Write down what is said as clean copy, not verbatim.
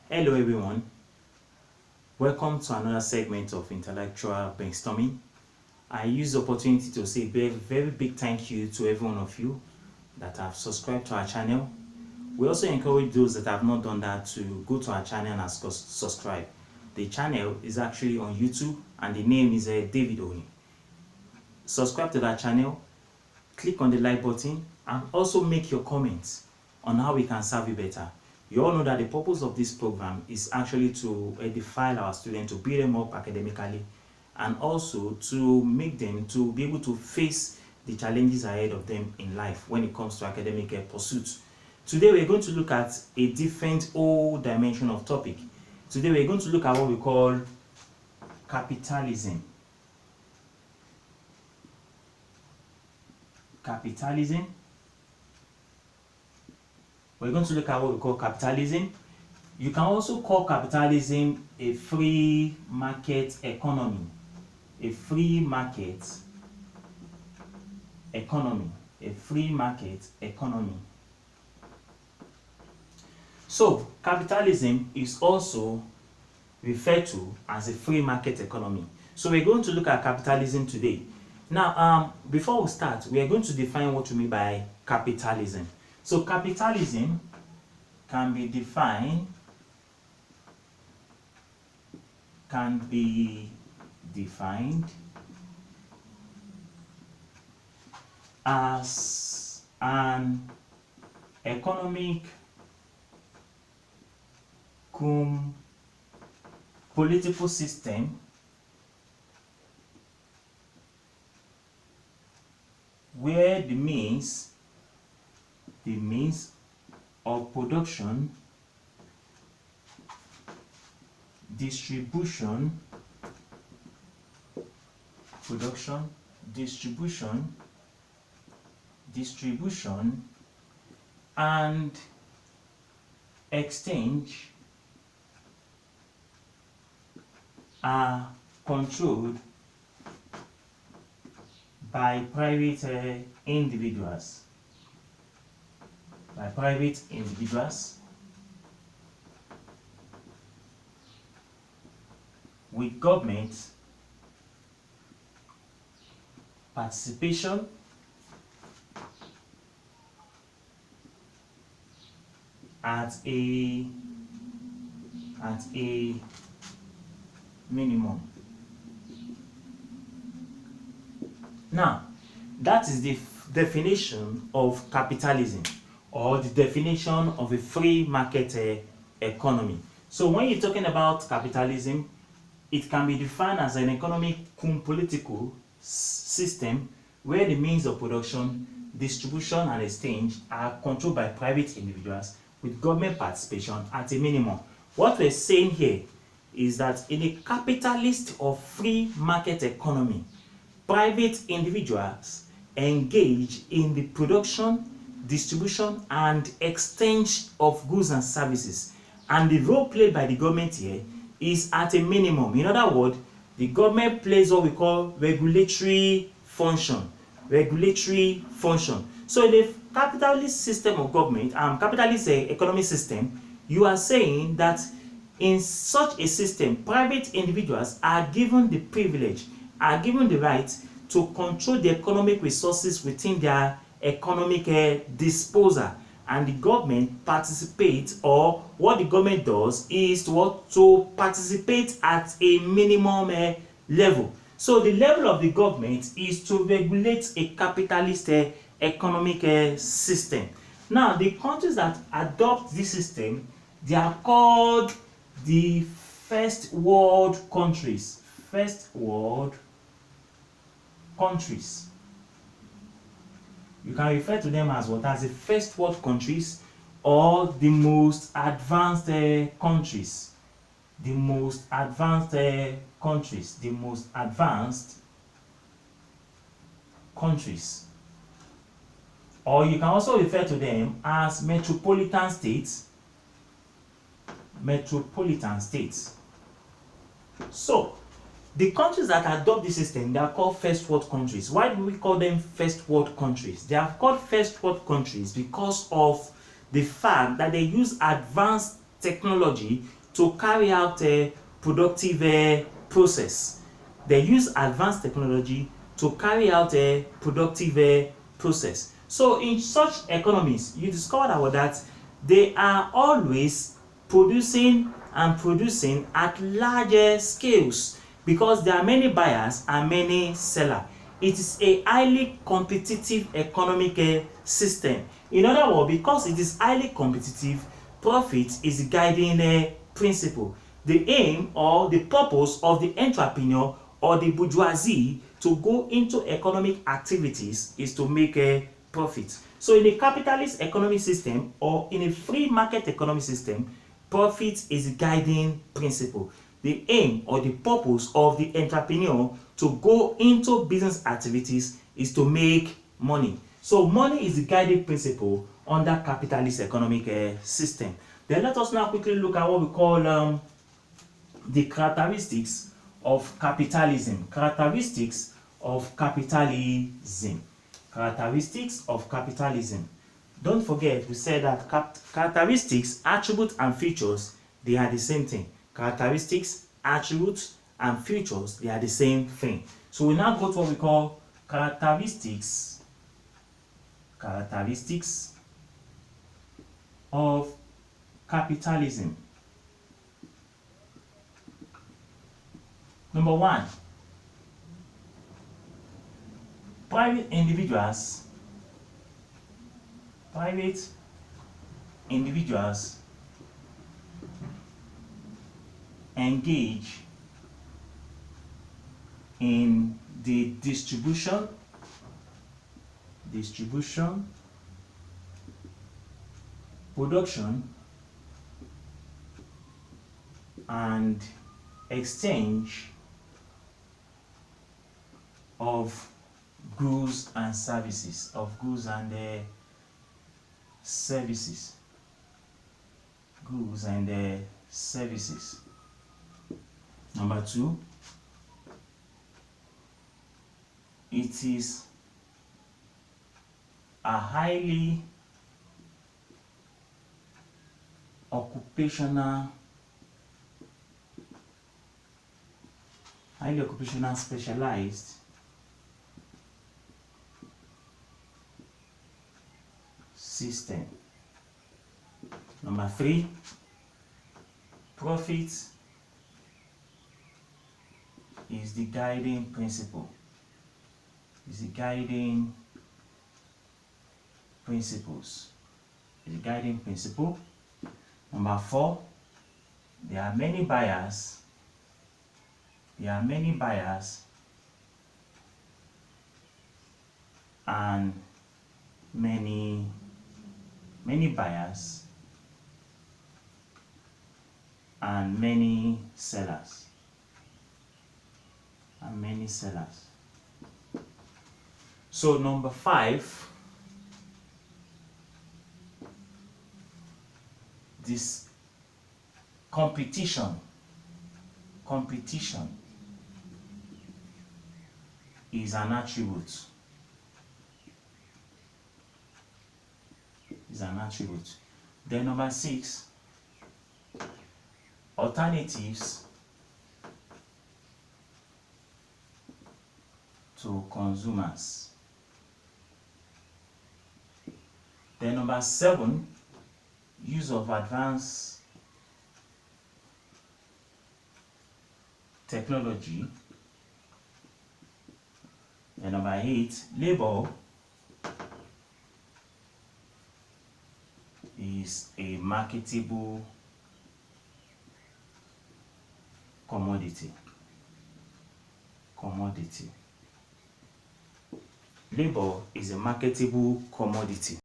Hello everyone, welcome to another segment of intellectual brainstorming. I use the opportunity to say a very big thank you to every one of you that have subscribed to our channel. We also encourage those that have not done that to go to our channel and subscribe. The channel is actually on YouTube and the name is David Oni. Subscribe to that channel, click on the like button and also make your comments on how we can serve you better. You all know that the purpose of this program is actually to edify our students, to build them up academically, and also to make them to be able to face the challenges ahead of them in life when it comes to academic pursuits. Today we're going to look at a different whole dimension of topic. Today we're going to look at what we call capitalism. Capitalism. We're going to look at what we call capitalism. You can also call capitalism a free market economy. A free market economy. A free market economy. So, capitalism is also referred to as a free market economy. So, we're going to look at capitalism today. Now, before we start, we are going to define what we mean by capitalism. So capitalism can be defined as an economic political system where the means of production, distribution, and exchange are controlled by private individuals. With government participation at a minimum. Now, that is the definition of capitalism, or the definition of a free market economy. So when you're talking about capitalism, it can be defined as an economic political system where the means of production, distribution and exchange are controlled by private individuals with government participation at a minimum. What we're saying here is that in a capitalist or free market economy, private individuals engage in the production, distribution and exchange of goods and services, and the role played by the government here is at a minimum. In other words, the government plays what we call regulatory function. So in the capitalist system of government, capitalist economic system, you are saying that in such a system, private individuals are given the privilege, are given the right to control the economic resources within their economic disposal, and the government participates, or what the government does is to participate at a minimum level. So the level of the government is to regulate a capitalist economic system. Now, the countries that adopt this system, they are called the first world countries. You can refer to them as what? As the first world countries, or the most advanced countries. Or you can also refer to them as metropolitan states. So, the countries that adopt this system, they are called first world countries. Why do we call them first world countries? They are called first world countries because of the fact that they use advanced technology to carry out a productive process. They use advanced technology to carry out a productive process. So in such economies, you discover that they are always producing and producing at larger scales because there are many buyers and many sellers. It is a highly competitive economic system. In other words, because it is highly competitive, profit is the guiding principle. The aim or the purpose of the entrepreneur or the bourgeoisie to go into economic activities is to make a profit. So in a capitalist economic system or in a free market economic system, profit is the guiding principle. The aim or the purpose of the entrepreneur to go into business activities is to make money. So money is the guiding principle under capitalist economic system. Then let us now quickly look at what we call the characteristics of capitalism. Characteristics of capitalism. Characteristics of capitalism. Don't forget, we said that characteristics, attributes, and features, they are the same thing. Characteristics, attributes, and features, they are the same thing. So we now go to what we call characteristics of capitalism. Number one, private individuals engage in the distribution, production, and exchange of goods and services, Number two, it is a highly occupational specialized system. Number three, profit is the guiding principle. Number four, there are many buyers. And many buyers and many sellers. So number five, this competition is an attribute. Then number six, alternatives to consumers. Then number seven, use of advanced technology. And number eight, labor is a marketable commodity. Labor is a marketable commodity.